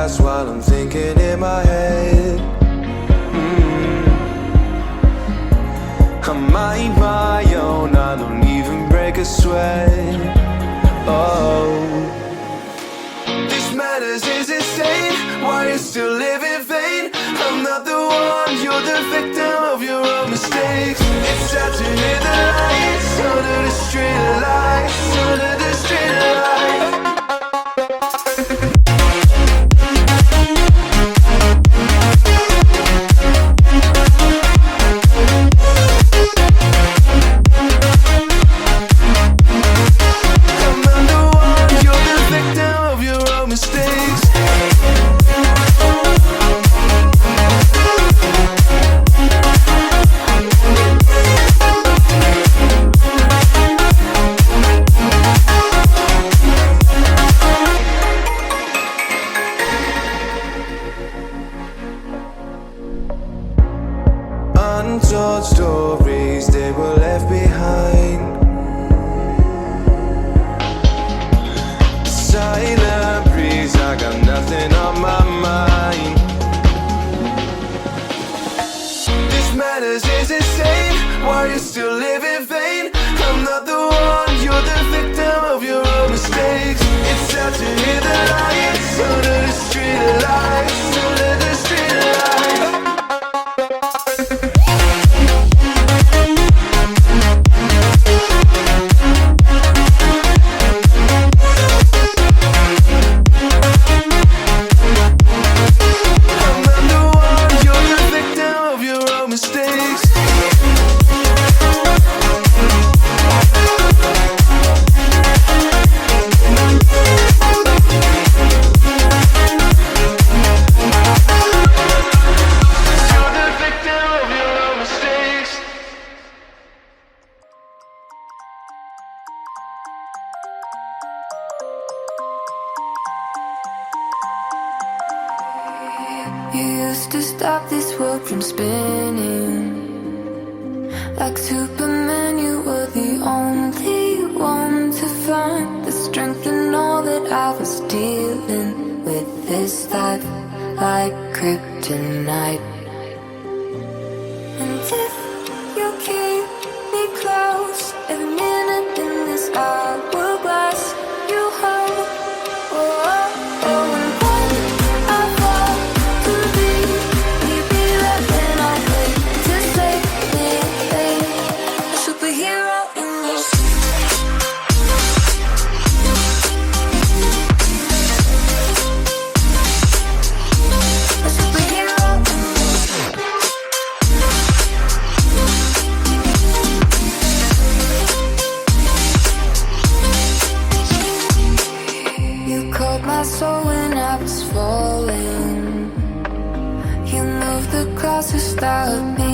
past while I'm thinking in my head. I mind my own, I don't even break a sweat. Oh, this madness is insane. Why you still live in vain? I'm not the one, you're the victim of your own mistakes. It's sad to hear the lights under the street lights, under the street lights. Untold stories, they were left behind. Silent breeze, I got nothing on my mind. This madness is insane. Why you still live in vain? I'm not the one, you're the victim of your own mistakes. It's sad to hear the lights under the street lights, under the street lights. You used to stop this world from spinning. Like Superman, you were the only one to find the strength in all that I was dealing with. This life like kryptonite. And if you keep me close, every minute in this hourglass you hold. Oh, oh, oh. So when I was falling, you moved the clouds to stop me.